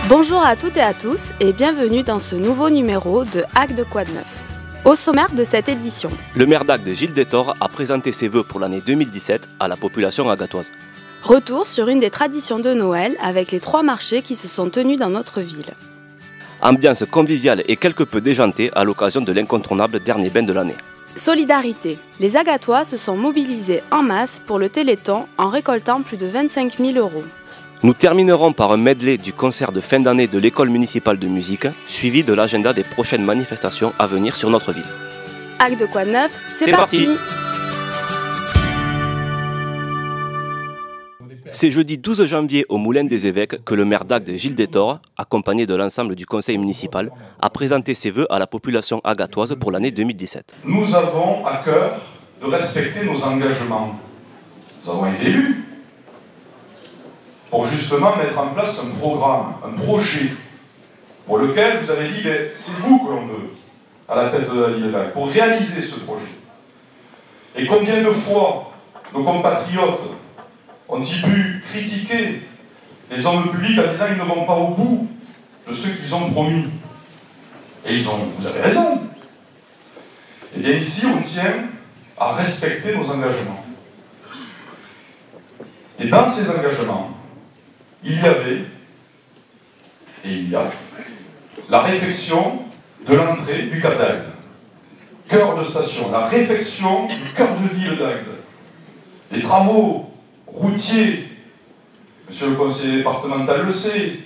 Bonjour à toutes et à tous et bienvenue dans ce nouveau numéro de Hack de Quoi de Neuf. Au sommaire de cette édition, le maire d'Agde, Gilles Détor, a présenté ses vœux pour l'année 2017 à la population agatoise. Retour sur une des traditions de Noël avec les 3 marchés qui se sont tenus dans notre ville. Ambiance conviviale et quelque peu déjantée à l'occasion de l'incontournable dernier bain de l'année. Solidarité. Les Agatois se sont mobilisés en masse pour le Téléthon en récoltant plus de 25 000 €. Nous terminerons par un medley du concert de fin d'année de l'école municipale de musique, suivi de l'agenda des prochaines manifestations à venir sur notre ville. Hack de Quoi de Neuf, c'est parti. C'est jeudi 12 janvier au Moulin des Évêques que le maire d'Agde, Gilles Détor, accompagné de l'ensemble du conseil municipal, a présenté ses vœux à la population agatoise pour l'année 2017. Nous avons à cœur de respecter nos engagements. Nous avons été élus pour justement mettre en place un programme, un projet, pour lequel vous avez dit, c'est vous que l'on veut, à la tête de la ville d'Agde, pour réaliser ce projet. Et combien de fois nos compatriotes ont-ils pu critiquer les hommes publics en disant qu'ils ne vont pas au bout de ce qu'ils ont promis? Et vous avez raison. Eh bien ici, on tient à respecter nos engagements. Et dans ces engagements, il y avait, et il y a, la réfection de l'entrée du Cap d'Agde, cœur de station, la réfection du cœur de ville d'Agde, les travaux routiers, monsieur le conseiller départemental le sait,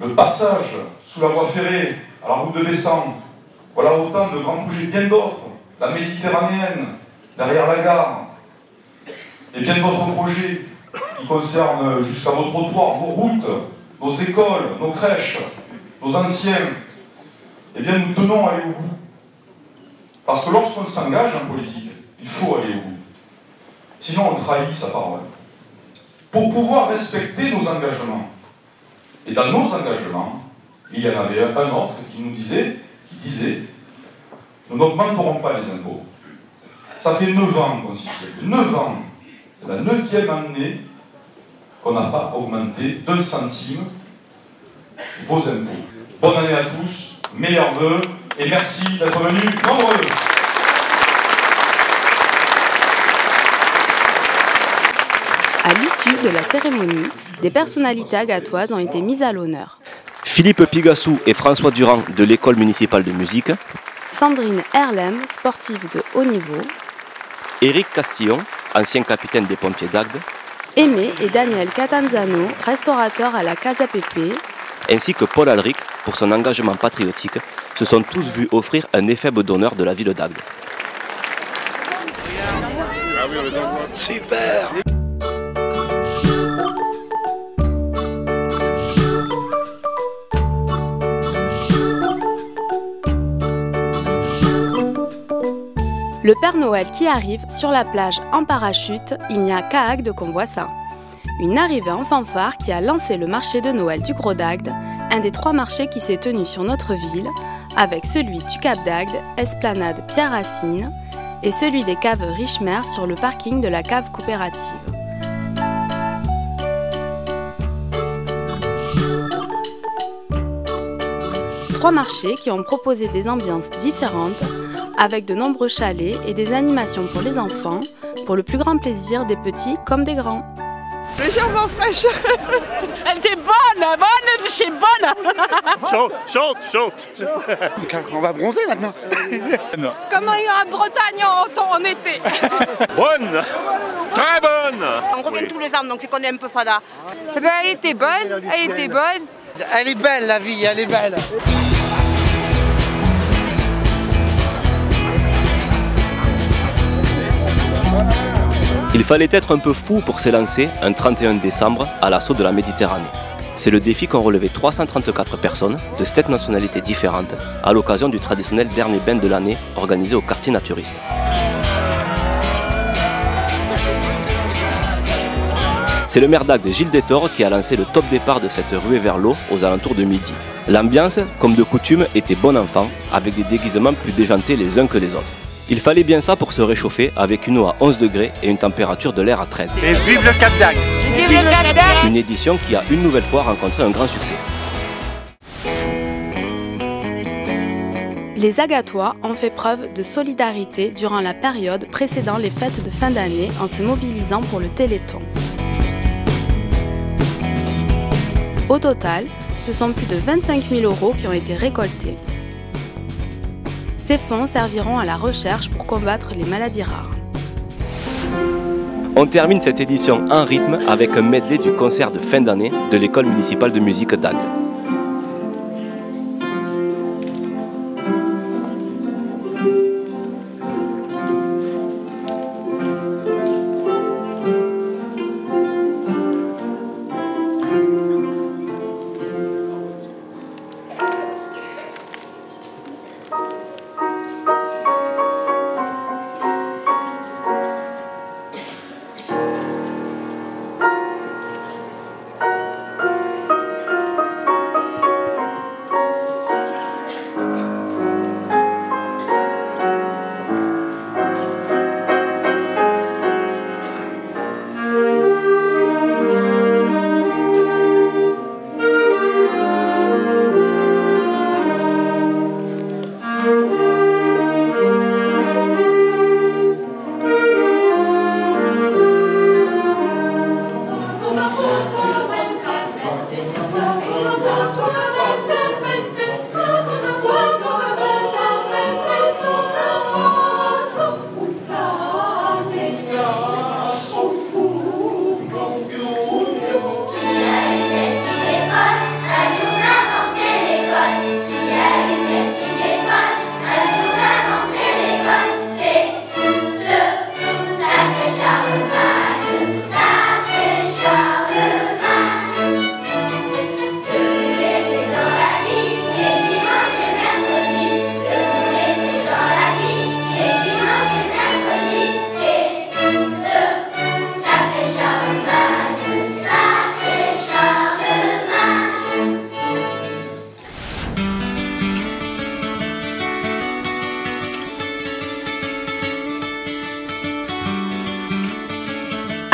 le passage sous la voie ferrée à la route de descente, voilà autant de grands projets, bien d'autres, la Méditerranéenne, derrière la gare, et bien d'autres projets qui concernent jusqu'à vos trottoirs, vos routes, nos écoles, nos crèches, nos anciens. Eh bien, nous tenons à aller au bout. Parce que lorsqu'on s'engage en politique, il faut aller au bout. Sinon, on trahit sa parole. Pour pouvoir respecter nos engagements, et dans nos engagements, il y en avait un autre qui disait, nous n'augmenterons pas les impôts. Ça fait 9 ans qu'on s'y fait. 9 ans. C'est la 9e année qu'on n'a pas augmenté d'1 centime vos impôts. Bonne année à tous, meilleurs vœux, et merci d'être venus nombreux. À l'issue de la cérémonie, des personnalités agatoises ont été mises à l'honneur. Philippe Pigassou et François Durand de l'école municipale de musique, Sandrine Erlem, sportive de haut niveau, Éric Castillon, ancien capitaine des pompiers d'Agde, Aimé et Daniel Catanzano, restaurateurs à la Casa Pepe, ainsi que Paul Alric pour son engagement patriotique, se sont tous vus offrir un éphèbe d'honneur de la ville d'Agde. Super! Le Père Noël qui arrive sur la plage en parachute, il n'y a qu'à Agde qu'on voit ça. Une arrivée en fanfare qui a lancé le marché de Noël du Gros d'Agde, un des 3 marchés qui s'est tenu sur notre ville, avec celui du Cap d'Agde, Esplanade Pierre Racine, et celui des caves Richmer sur le parking de la cave coopérative. Trois marchés qui ont proposé des ambiances différentes, avec de nombreux chalets et des animations pour les enfants, pour le plus grand plaisir des petits comme des grands. Légèrement fraîche. Elle était bonne, bonne, c'est bonne. Saute. On va bronzer maintenant. Comme en Bretagne en été. Bonne, très bonne. On revient tous les ans, donc c'est qu'on est un peu fada. Elle était bonne, elle était bonne. Elle est belle la vie, elle est belle. Il fallait être un peu fou pour s'élancer un 31 décembre à l'assaut de la Méditerranée. C'est le défi qu'ont relevé 334 personnes de 7 nationalités différentes à l'occasion du traditionnel dernier bain de l'année organisé au quartier naturiste. C'est le maire d'Agde, Gilles Détor, qui a lancé le top départ de cette ruée vers l'eau aux alentours de midi. L'ambiance, comme de coutume, était bon enfant, avec des déguisements plus déjantés les uns que les autres. Il fallait bien ça pour se réchauffer avec une eau à 11 degrés et une température de l'air à 13. Et vive le Cap d'Agde! Une édition qui a une nouvelle fois rencontré un grand succès. Les Agatois ont fait preuve de solidarité durant la période précédant les fêtes de fin d'année en se mobilisant pour le Téléthon. Au total, ce sont plus de 25 000 € qui ont été récoltés. Ces fonds serviront à la recherche pour combattre les maladies rares. On termine cette édition en rythme avec un medley du concert de fin d'année de l'école municipale de musique d'Agde.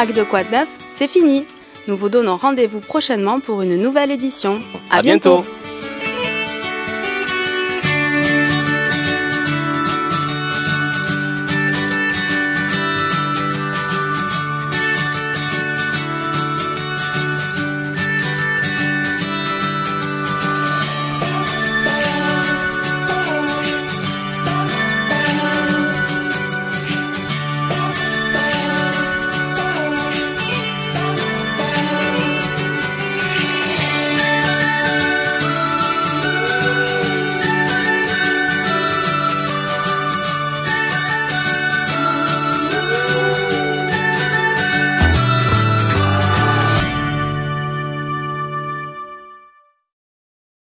Agde de quoi de neuf, c'est fini. Nous vous donnons rendez-vous prochainement pour une nouvelle édition. À bientôt.